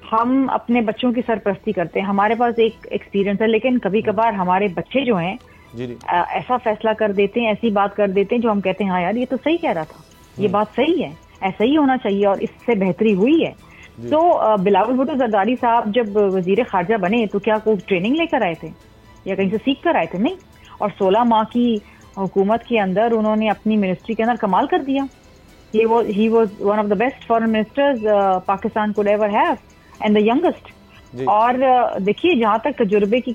ہم اپنے بچوں کی سرپرستی کرتے ہیں. ہمارے پاس ایک ایکسپیرینس ہے, لیکن کبھی کبھار ہمارے بچے جو ہیں ایسا فیصلہ کر دیتے ہیں, ایسی بات کر دیتے ہیں جو ہم کہتے ہیں ہاں یار یہ تو صحیح کہہ رہا تھا, یہ بات صحیح ہے, ایسا ہی ہونا چاہیے, اور اس سے بہتری ہوئی ہے. تو بلاول بھٹو زرداری صاحب جب وزیر خارجہ بنے تو کیا کوئی ٹریننگ لے کر آئے تھے یا کہیں سے سیکھ کر آئے تھے؟ نہیں. اور 16 ماہ کی حکومت کے اندر انہوں نے اپنی منسٹری کے اندر کمال کر دیا. He was one of the best foreign ministers Pakistan could ever have, and the youngest. اور دیکھیے جہاں تک تجربے کی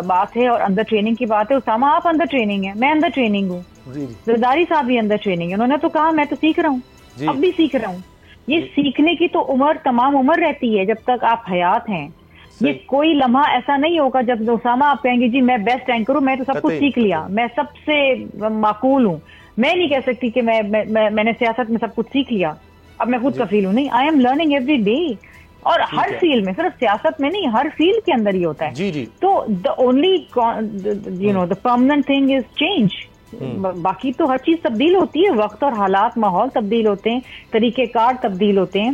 بات ہے اور انڈر ٹریننگ کی بات ہے, اسامہ آپ انڈر ٹریننگ ہیں, میں انڈر ٹریننگ ہوں, زرداری صاحب بھی انڈر ٹریننگ ہے. انہوں نے تو کہا میں تو سیکھ رہا ہوں, اب بھی سیکھ رہا ہوں. یہ سیکھنے کی تو تمام عمر رہتی ہے جب تک آپ حیات ہیں. یہ کوئی لمحہ ایسا نہیں ہوگا جب اسامہ آپ کہیں گے جی میں بیسٹ اینکر ہوں, میں تو سب کچھ سیکھ لیا, میں سب سے معقول ہوں. میں نہیں کہہ سکتی کہ میں نے سیاست میں سب کچھ سیکھ لیا, اب میں خود کفیل ہوں. نہیں, I am learning every day. اور ہر فیلڈ میں, صرف سیاست میں نہیں, ہر فیلڈ کے اندر یہ ہوتا ہے. تو the only the permanent thing is change. باقی تو ہر چیز تبدیل ہوتی ہے, وقت اور حالات, ماحول تبدیل ہوتے ہیں, طریقہ کار تبدیل ہوتے ہیں.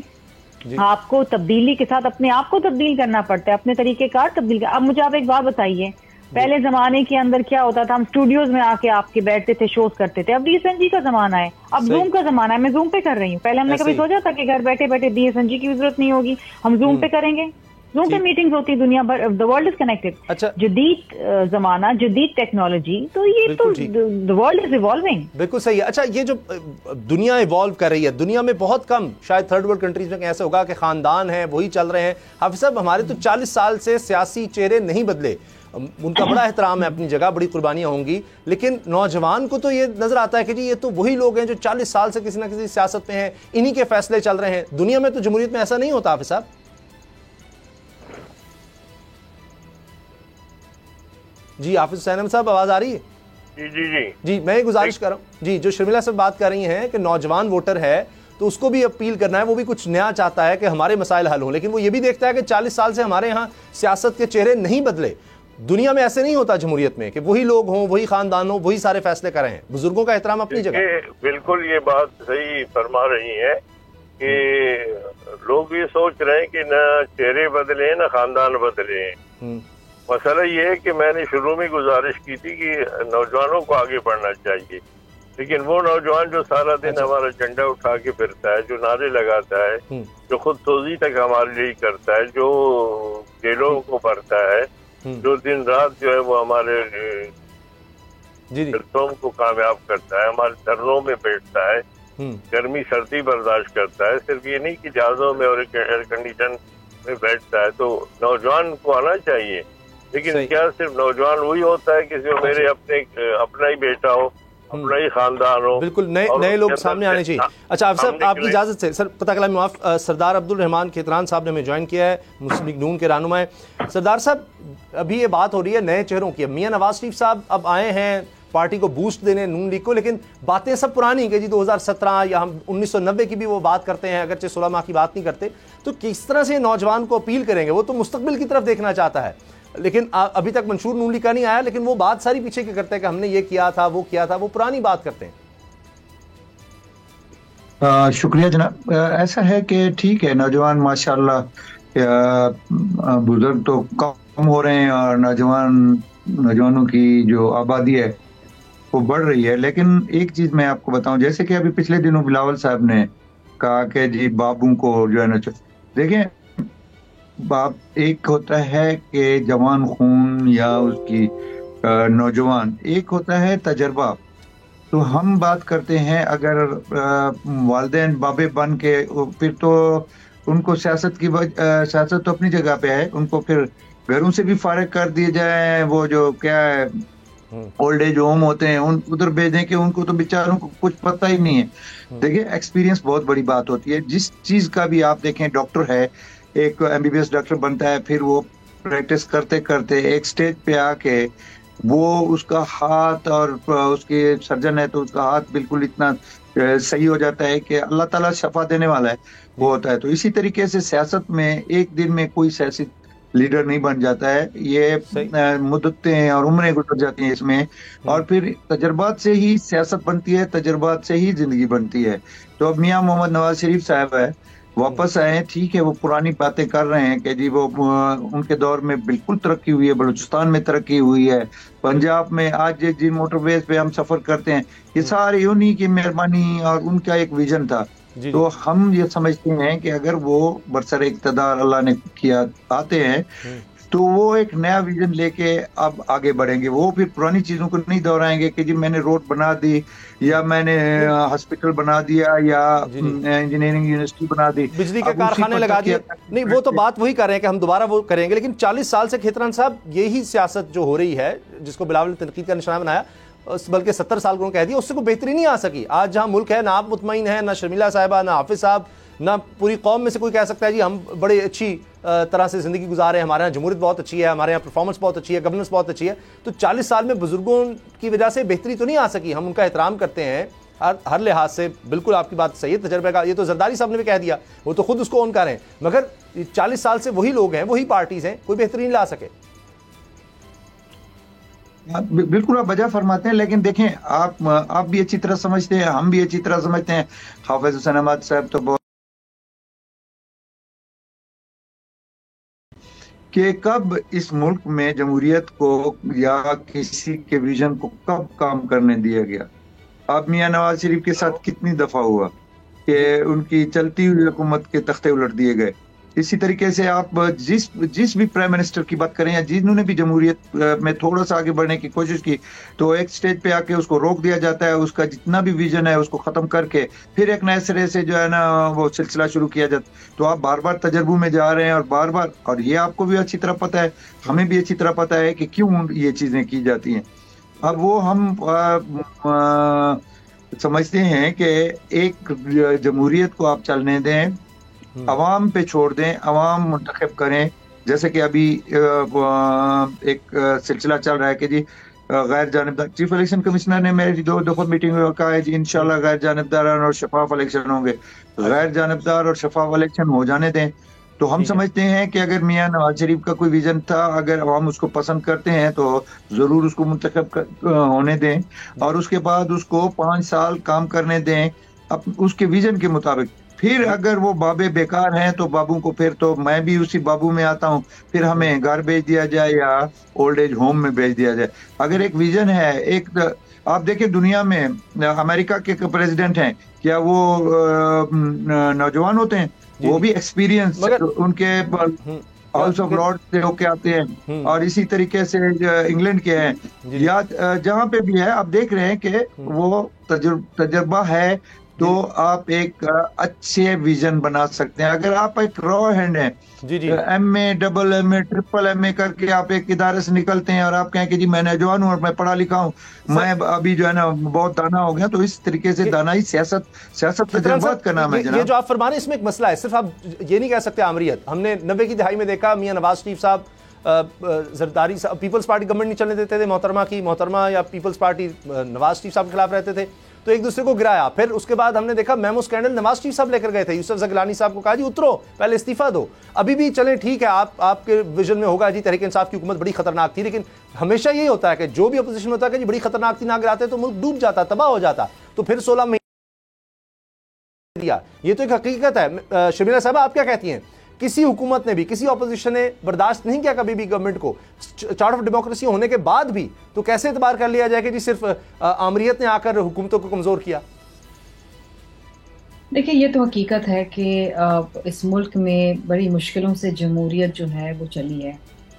آپ کو تبدیلی کے ساتھ اپنے آپ کو تبدیل کرنا پڑتا ہے, اپنے طریقہ کار تبدیل کرنا. اب مجھے آپ ایک بات بتائیے, پہلے زمانے کے اندر کیا ہوتا تھا, ہم اسٹوڈیوز میں آ کے آپ کے بیٹھتے تھے, شوز کرتے تھے. اب DSNG کا زمانہ ہے, اب زوم کا زمانہ ہے, میں زوم پہ کر رہی ہوں. پہلے ہم نے کبھی سوچا تھا کہ گھر بیٹھے بیٹھے DSNG کی ضرورت نہیں ہوگی, ہم زوم پہ کریں گے. زوم پہ میٹنگز ہوتی, دنیا بھر, the world is connected. جدید زمانہ, جدید ٹیکنالوجی, تو یہ تو the world is evolving. بالکل صحیح ہے. اچھا, یہ جو دنیا ایوالو کر رہی ہے, دنیا میں بہت کم, شاید تھرڈ ورلڈ کنٹریز میں ایسا ہوگا کہ خاندان ہیں وہی چل رہے ہیں. حافظ صاحب ہمارے تو 40 سال سے سیاسی چہرے نہیں بدلے, ان کا بڑا احترام ہے, اپنی جگہ بڑی قربانیاں ہوں گی, لیکن نوجوان کو تو یہ نظر آتا ہے کہ جی یہ تو وہی لوگ ہیں جو 40 سال سے کسی نہ کسی سیاست میں ہیں, انہی کے فیصلے چل رہے ہیں. دنیا میں تو جمہوریت میں ایسا نہیں ہوتا. حافظ صاحب جی, حافظ حسین احمد صاحب آواز آ رہی ہے؟ جی میں یہ گزارش کر رہا ہوں جی, جو شرمیلا صاحب بات کر رہی ہیں کہ نوجوان ووٹر ہے تو اس کو بھی اپیل کرنا ہے, وہ بھی کچھ نیا چاہتا ہے کہ ہمارے مسائل حل ہوں, لیکن وہ یہ بھی دیکھتا ہے کہ 40 سال سے ہمارے ہاں سیاست کے چہرے نہیں بدلے. دنیا میں ایسے نہیں ہوتا جمہوریت میں کہ وہی لوگ ہوں, وہی خاندان ہوں, وہی سارے فیصلے کریں. بزرگوں کا احترام اپنی جگہ. بالکل یہ بات صحیح فرما رہی ہے کہ لوگ یہ سوچ رہے ہیں کہ نہ چہرے بدلے نہ خاندان بدلے. مسئلہ یہ ہے کہ میں نے شروع میں گزارش کی تھی کہ نوجوانوں کو آگے بڑھنا چاہیے, لیکن وہ نوجوان جو سارا دن ہمارا جھنڈا اٹھا کے پھرتا ہے, جو نعرے لگاتا ہے, جو خود توضیع تک ہمارے لیے کرتا ہے, جو جیلوں کو بھرتا ہے, جو دن رات جو ہے وہ ہمارے جلسوں کو کامیاب کرتا ہے, ہمارے دھرنوں میں بیٹھتا ہے, گرمی سردی برداشت کرتا ہے, صرف یہ نہیں کہ جہازوں میں اور ایئر کنڈیشن میں بیٹھتا ہے. تو نوجوان کو آنا چاہیے, لیکن کیا صرف نوجوان وہی ہوتا ہے کہ جو میرے اپنا ہی بیٹا ہو, اپنا ہی خاندان ہو, بالکل نئے لوگ سامنے آنے چاہیے. اچھا آپ کی اجازت سے سر, قطع کلام معاف, سردار عبدالرحمان کھیتران صاحب نے ہمیں جوائن کیا ہے, مسلم لیگ نون کے رہنما ہیں. سردار صاحب ابھی یہ بات ہو رہی ہے نئے چہروں کی, میاں نواز شریف صاحب اب آئے ہیں پارٹی کو بوسٹ دینے, نون لیگ کو, لیکن باتیں سب پرانی کہ جی 2017 یا ہم 1990 کی بھی وہ بات کرتے ہیں, اگرچہ 16 ماہ کی بات نہیں کرتے. تو کس طرح سے نوجوان کو اپیل کریں گے؟ وہ تو مستقبل کی طرف دیکھنا چاہتا ہے, لیکن ابھی تک منشور نون لیگ کا نہیں آیا, لیکن وہ بات ساری پیچھے کے کرتے ہیں کہ ہم نے یہ کیا تھا, وہ کیا تھا, وہ پرانی بات کرتے ہیں. شکریہ جناب. ایسا ہے کہ ٹھیک ہے, نوجوان ماشاءاللہ, بزرگ تو کم ہو رہے ہیں اور نوجوان نوجوانوں کی جو آبادی ہے وہ بڑھ رہی ہے. لیکن ایک چیز میں آپ کو بتاؤں, جیسے کہ ابھی پچھلے دنوں بلاول صاحب نے کہا کہ جی بابوں کو جو ہے نا, دیکھیں باپ ایک ہوتا ہے کہ جوان خون یا اس کی نوجوان, ایک ہوتا ہے تجربہ. تو ہم بات کرتے ہیں اگر والدین بابے بن کے, پھر تو ان کو سیاست تو اپنی جگہ پہ ہے, ان کو پھر گھروں سے بھی فارغ کر دیے جائیں, وہ جو کیا ہے اولڈ ایج ہوم ہوتے ہیں ادھر بھیج دیں کہ ان کو تو بیچاروں کو کچھ پتہ ہی نہیں ہے. دیکھیں ایکسپیرینس بہت بڑی بات ہوتی ہے. جس چیز کا بھی آپ دیکھیں, ڈاکٹر ہے, ایک MBBS ڈاکٹر بنتا ہے, پھر وہ پریکٹس کرتے کرتے ایک سٹیج پہ آ کے وہ اس کا ہاتھ, اور اس کے سرجن ہے تو اس کا ہاتھ بالکل اتنا صحیح ہو جاتا ہے کہ اللہ تعالیٰ شفا دینے والا ہے, وہ ہوتا ہے. تو اسی طریقے سے سیاست میں ایک دن میں کوئی سیاسی لیڈر نہیں بن جاتا ہے, یہ مدتیں اور عمریں گزر جاتی ہیں اس میں, اور پھر تجربات سے ہی سیاست بنتی ہے, تجربات سے ہی زندگی بنتی ہے. تو اب میاں محمد نواز شریف صاحب ہے, واپس آئے ہیں, ٹھیک ہے وہ پرانی باتیں کر رہے ہیں کہ جی وہ ان کے دور میں بالکل ترقی ہوئی ہے, بلوچستان میں ترقی ہوئی ہے, پنجاب میں آج جن موٹر ویز پہ ہم سفر کرتے ہیں یہ سارے انہی کی مہربانی اور ان کا ایک ویژن تھا. تو ہم یہ سمجھتے ہیں کہ اگر وہ برسر اقتدار اللہ نے کیا آتے ہیں تو وہ ایک نیا ویژن لے کے اب آگے بڑھیں گے. وہ پھر پرانی چیزوں کو نہیں دہرائیں گے کہ جی میں نے روڈ بنا دی, یا میں نے ہاسپٹل بنا دیا, یا انجینئرنگ یونیورسٹی بنا دی, بجلی کے کارخانے لگا دیے. نہیں, وہ تو بات وہی کر رہے ہیں کہ ہم دوبارہ وہ کریں گے, لیکن 40 سال سے کھیتران صاحب یہی سیاست جو ہو رہی ہے جس کو بلاول نے تنقید کا نشانہ بنایا, بلکہ 70 سال کو کہہ دیا, اس سے کوئی بہتری نہیں آ سکی. آج جہاں ملک ہے, نہ آپ مطمئن ہیں, نہ شرمیلا صاحبہ, نہ حافظ صاحب, نہ پوری قوم میں سے کوئی کہہ سکتا ہے جی ہم بڑی اچھی طرح سے زندگی گزارے ہیں, ہمارے یہاں جمہوریت بہت اچھی ہے, ہمارے یہاں پرفارمنس بہت اچھی ہے, گورننس بہت اچھی ہے. تو 40 سال میں بزرگوں کی وجہ سے بہتری تو نہیں آ سکی. ہم ان کا احترام کرتے ہیں ہر لحاظ سے, بالکل آپ کی بات صحیح ہے, تجربے کا یہ تو زرداری صاحب نے بھی کہہ دیا, وہ تو خود اس کو اون کر رہے ہیں, مگر 40 سال سے وہی لوگ ہیں, وہی پارٹیز ہیں, کوئی بہتری نہیں لا سکے. بالکل آپ بجا فرماتے ہیں, لیکن دیکھیں آپ بھی اچھی طرح سمجھتے ہیں, ہم بھی اچھی طرح سمجھتے ہیں, حافظ حسین احمد صاحب تو بہت کہ کب اس ملک میں جمہوریت کو یا کسی کے ویژن کو کب کام کرنے دیا گیا. اب میاں نواز شریف کے ساتھ کتنی دفعہ ہوا کہ ان کی چلتی ہوئی حکومت کے تختے الٹ دیے گئے. اسی طریقے سے آپ جس بھی پرائم منسٹر کی بات کریں یا جنہوں نے بھی جمہوریت میں تھوڑا سا آگے بڑھنے کی کوشش کی, تو ایک سٹیج پہ آ کے اس کو روک دیا جاتا ہے, اس کا جتنا بھی ویژن ہے اس کو ختم کر کے پھر ایک نئے سرے سے جو ہے نا وہ سلسلہ شروع کیا جاتا. تو آپ بار بار تجربوں میں جا رہے ہیں, اور بار بار, اور یہ آپ کو بھی اچھی طرح پتہ ہے, ہمیں بھی اچھی طرح پتہ ہے کہ کیوں یہ چیزیں کی جاتی ہیں. اب وہ ہم سمجھتے ہیں کہ ایک جمہوریت کو آپ چلنے دیں, عوام پہ چھوڑ دیں, عوام منتخب کریں. جیسے کہ ابھی ایک سلسلہ چل رہا ہے کہ جی غیر جانبدار, چیف الیکشن کمشنر نے میری 2 دفعہ میٹنگ میں کہا ہے جی انشاءاللہ غیر جانبدار اور شفاف الیکشن ہوں گے. غیر جانبدار اور شفاف الیکشن ہو جانے دیں. تو ہم سمجھتے ہیں کہ اگر میاں نواز شریف کا کوئی ویژن تھا, اگر عوام اس کو پسند کرتے ہیں تو ضرور اس کو منتخب ہونے دیں, اور اس کے بعد اس کو 5 سال کام کرنے دیں اس کے ویژن کے مطابق. پھر اگر وہ بابے بیکار ہیں تو بابوں کو, پھر تو میں بھی اسی بابو میں آتا ہوں, پھر ہمیں گھر بھیج دیا جائے یا اولڈ ایج ہوم میں بھیج دیا جائے. اگر ایک ویژن ہے, ایک آپ دیکھیں دنیا میں امریکہ کے پریزیڈنٹ ہیں, کیا وہ نوجوان ہوتے ہیں؟ وہ بھی ایکسپیرینس ان کے ہاؤس آف لارڈ سے ہو کے آتے ہیں, اور اسی طریقے سے انگلینڈ کے ہیں, یا جہاں پہ بھی ہے آپ دیکھ رہے ہیں کہ وہ تجربہ ہے. تو آپ ایک اچھے ویژن بنا سکتے ہیں. اگر آپ ایک را ہینڈ ہیں, ایم اے, ڈبل ایم اے, ٹرپل ایم اے کر کے آپ ایک ادارے سے نکلتے ہیں اور آپ کہیں کہ جی میں نوجوان ہوں اور میں پڑھا لکھا ہوں, میں ابھی جو ہے نا بہت دانا ہو گیا, تو اس طریقے سے دانائی سیاست تجربات کا نام ہے جناب. یہ جو آپ فرما رہے ہیں اس میں ایک مسئلہ ہے, صرف آپ یہ نہیں کہہ سکتے آمریت. ہم نے 90 کی دہائی میں دیکھا میاں نواز شریف صاحب زرداری صاحب پیپلز پارٹی گورنمنٹ نہیں چلنے دیتے تھے, محترمہ یا پیپلز پارٹی نواز شریف صاحب کے خلاف رہتے تھے, تو ایک دوسرے کو گرایا. پھر اس کے بعد ہم نے دیکھا میمو اسکینڈل نواز شریف صاحب لے کر گئے تھے, یوسف زگلانی صاحب کو کہا جی اترو, پہلے استعفیٰ دو. ابھی بھی چلیں ٹھیک ہے, آپ کے ویژن میں ہوگا جی تحریک انصاف کی حکومت بڑی خطرناک تھی, لیکن ہمیشہ یہی ہوتا ہے کہ جو بھی اپوزیشن ہوتا ہے کہ جی بڑی خطرناک تھی, نہ گراتے تو ملک ڈوب جاتا, تباہ ہو جاتا. تو پھر 16 مہینے دیا, یہ تو ایک حقیقت ہے. شرمیلا صاحبہ آپ کیا کہتی ہیں کسی حکومت نے بھی, کسی اپوزیشن نے برداشت نہیں کیا کبھی بھی گورنمنٹ کو, چارٹ آف ڈیموکریسی ہونے کے بعد بھی, تو کیسے اعتبار کر لیا جائے کہ جی صرف آمریت نے آ کر حکومتوں کو کمزور کیا؟ دیکھیں یہ تو حقیقت ہے کہ اس ملک میں بڑی مشکلوں سے جمہوریت جو ہے وہ چلی ہے,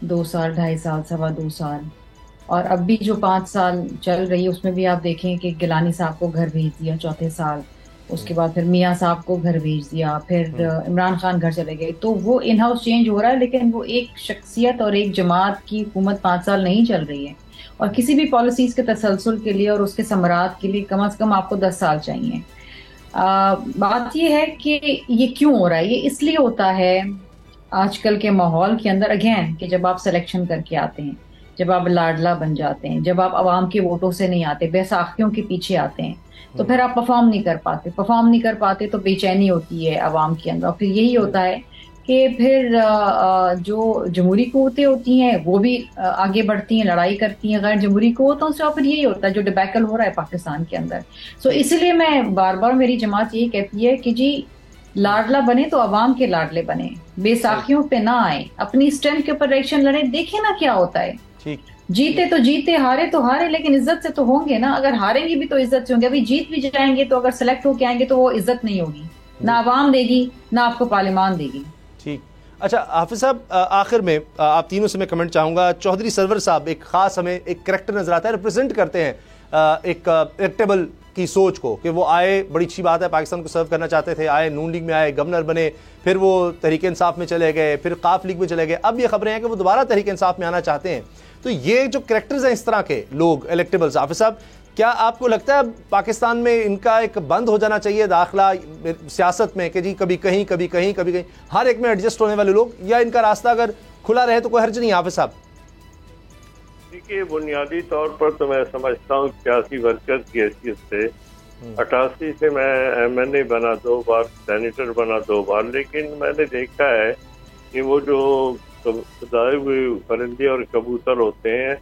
2 سال 2.5 سال 2.25 سال, اور اب بھی جو 5 سال چل رہی ہے اس میں بھی آپ دیکھیں کہ گیلانی صاحب کو گھر بھیج دیا چوتھے سال, اس کے بعد پھر میاں صاحب کو گھر بھیج دیا, پھر عمران خان گھر چلے گئے. تو وہ ان ہاؤس چینج ہو رہا ہے, لیکن وہ ایک شخصیت اور ایک جماعت کی حکومت 5 سال نہیں چل رہی ہے, اور کسی بھی پالیسیز کے تسلسل کے لیے اور اس کے ثمرات کے لیے کم از کم آپ کو 10 سال چاہیے. بات یہ ہے کہ یہ کیوں ہو رہا ہے, یہ اس لیے ہوتا ہے آج کل کے ماحول کے اندر اگین کہ جب آپ سلیکشن کر کے آتے ہیں, جب آپ لاڈلا بن جاتے ہیں, جب آپ عوام کے ووٹوں سے نہیں آتے, بیساکھیوں کے پیچھے آتے ہیں, تو پھر آپ پرفارم نہیں کر پاتے تو بے چینی ہوتی ہے عوام کے اندر, اور پھر یہی ہوتا ہے کہ پھر جو جمہوری قوتیں ہوتی ہیں وہ بھی آگے بڑھتی ہیں, لڑائی کرتی ہیں غیر جمہوری قوتوں سے, اور پھر یہی ہوتا ہے جو ڈبیکل ہو رہا ہے پاکستان کے اندر. سو اسی لیے میں بار بار میری جماعت یہی کہتی ہے کہ جی لاڈلا بنے تو عوام کے لاڈلے بنے, بے ساکھیوں پہ نہ آئے, اپنی اسٹرینتھ کے اوپر الیکشن لڑیں, دیکھیں نا کیا ہوتا ہے. جیتے تو جیتے, ہارے تو ہارے, لیکن عزت سے تو ہوں گے نا. اگر ہاریں گے بھی تو عزت سے ہوں گے, ابھی جیت بھی جائیں گے تو اگر سلیکٹ ہو کے آئیں گے تو وہ عزت نہیں ہوگی, نہ عوام دے گی نہ آپ کو پارلیمان دے گی. ٹھیک. اچھا حافظ صاحب, آخر میں آپ تینوں سے میں کمنٹ چاہوں گا. چودھری سرور صاحب ایک خاص ہمیں ایک کریکٹر نظر آتا ہے, ریپرزینٹ کرتے ہیں ایک ایکٹیبل کی سوچ کو, کہ وہ آئے, بڑی اچھی بات ہے, پاکستان کو سرو کرنا چاہتے تھے, آئے نون لیگ میں آئے, گورنر بنے, پھر وہ تحریک انصاف میں چلے گئے, پھر قاف لیگ میں چلے گئے, اب یہ خبریں ہیں کہ وہ دوبارہ تحریک انصاف میں آنا چاہتے ہیں. تو یہ جو کریکٹرز ہیں اس طرح کے لوگ الیکٹیبلز, حافظ صاحب کیا آپ کو لگتا ہے پاکستان میں ان کا ایک بند ہو جانا چاہیے داخلہ سیاست میں, کہ جی کبھی کہیں کبھی کہیں کبھی کہیں, ہر ایک میں ایڈجسٹ ہونے والے لوگ, یا ان کا راستہ اگر کھلا رہے تو کوئی حرج نہیں؟ حافظ صاحب دیکھیے, بنیادی طور پر تو میں سمجھتا ہوں سیاسی ورکر کی حیثیت سے 88 سے میں MNA بنا 2 بار, سینیٹر بنا 2 بار, لیکن میں نے دیکھا ہے کہ وہ جو سدائے ہوئے پرندے اور کبوتر ہوتے ہیں,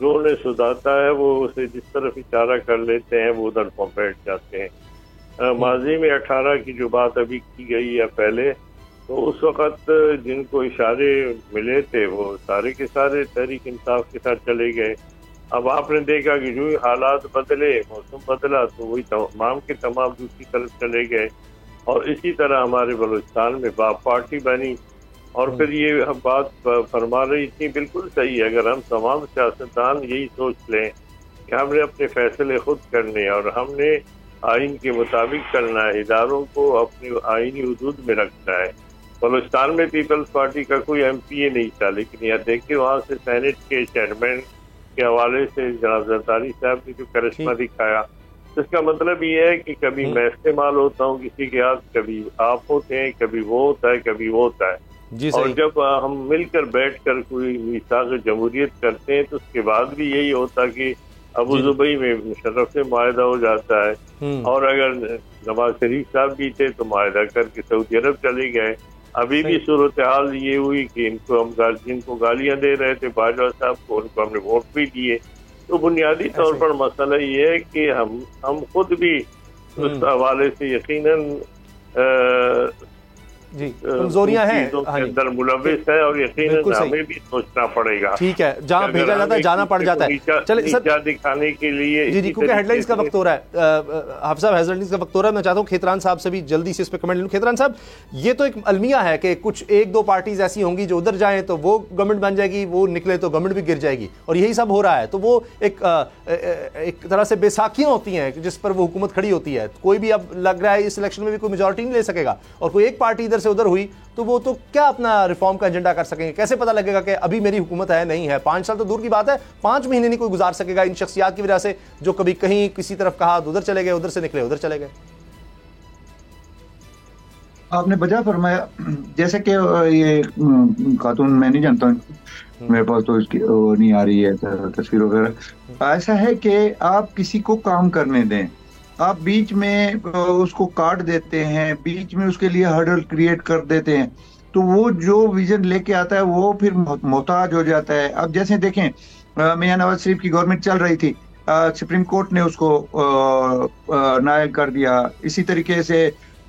جو انہیں سداتا ہے وہ اسے جس طرف اشارہ کر لیتے ہیں وہ ادھر پہ بیٹھ جاتے ہیں. ماضی میں 18 کی جو بات ابھی کی گئی ہے پہلے, تو اس وقت جن کو اشارے ملے تھے وہ سارے کے سارے تحریک انصاف کے ساتھ چلے گئے. اب آپ نے دیکھا کہ جو حالات بدلے, موسم بدلا, تو وہی تمام کے تمام دوسری طرف چلے گئے. اور اسی طرح ہمارے بلوچستان میں باپ پارٹی بنی, اور پھر یہ بات فرما رہی تھی بالکل صحیح ہے. اگر ہم تمام سیاستدان یہی سوچ لیں کہ ہم نے اپنے فیصلے خود کرنے اور ہم نے آئین کے مطابق چلنا ہے, اداروں کو اپنی آئینی حدود میں رکھنا ہے. بلوچستان میں پیپلز پارٹی کا کوئی MPA نہیں تھا, لیکن یہ دیکھیں وہاں سے سینٹ کے چیئرمین کے حوالے سے جناب زرداری صاحب نے جو کرشمہ دکھایا, اس کا مطلب یہ ہے کہ کبھی میں استعمال ہوتا ہوں کسی کے ہاتھ, کبھی آپ ہوتے ہیں, کبھی وہ ہوتا ہے, کبھی وہ ہوتا ہے. اور جب ہم مل کر بیٹھ کر کوئی میثاق جمہوریت کرتے ہیں تو اس کے بعد بھی یہی ہوتا کہ ابو ظبی میں مشرف سے معاہدہ ہو جاتا ہے, اور اگر نواز شریف صاحب بھی تھے تو معاہدہ کر کے سعودی عرب چلے گئے. ابھی بھی صورتحال یہ ہوئی کہ ان کو ہم جن کو گالیاں دے رہے تھے باجوہ صاحب کو, ان کو ہم نے ووٹ بھی دیے. تو بنیادی طور پر مسئلہ یہ ہے کہ ہم خود بھی اس حوالے سے یقیناً کمزوریاں ہیں اندر ملوث ہے, اور یقیناً ہمیں بھی سوچنا پڑے گا. ٹھیک ہے, جہاں بھیجا جاتا ہے جانا پڑ جاتا ہے. چلے سر دکھانے کے لیے, جی کیونکہ ہیڈ لائنز کا وقت ہو رہا ہے, حافظ صاحب ہیڈ لائنز کا وقت ہو رہا ہے. میں چاہتا ہوں کھیتران صاحب سے بھی جلدی سے اس پہ کمنٹ لوں. کھیتران صاحب, یہ تو ایک المیہ ہے کہ کچھ 1-2 پارٹیز ایسی ہوں گی جو ادھر جائیں تو وہ گورنمنٹ بن جائے گی, وہ نکلے تو گورنمنٹ بھی گر جائے گی, اور یہی سب ہو رہا ہے. تو وہ ایک طرح سے بیساکھیاں ہوتی ہیں جس پر وہ حکومت کھڑی ہوتی ہے. کوئی بھی اب لگ رہا ہے اس الیکشن میں بھی کوئی میجورٹی نہیں لے سکے گا, اور کوئی ایک پارٹی ادھر سے ادھر ہوئی تو وہ تو کیا اپنا ریفارم کا ایجنڈا کر سکیں گے؟ کیسے پتہ لگے گا کہ ابھی میری حکومت ہے نہیں ہے؟ 5 سال تو دور کی بات ہے, 5 مہینے نہیں کوئی گزار سکے گا ان شخصیات کی وجہ سے جو کبھی کہیں کسی طرف کہا ادھر چلے گئے, ادھر سے نکلے ادھر چلے گئے. آپ نے بجا فرمایا. جیسے کہ یہ خاتون, میں نہیں جانتا ہوں, میرے پاس تو اس کی نہیں آ رہی ہے تصویر وغیرہ. ایسا ہے کہ آپ کسی کو کام کرنے دیں, آپ بیچ میں اس کو کاٹ دیتے ہیں, بیچ میں اس کے لیے ہرڈل کریٹ کر دیتے ہیں, تو وہ جو ویژن لے کے آتا ہے وہ پھر محتاج ہو جاتا ہے. اب جیسے دیکھیں میاں نواز شریف کی گورنمنٹ چل رہی تھی, سپریم کورٹ نے اس کو نائل کر دیا. اسی طریقے سے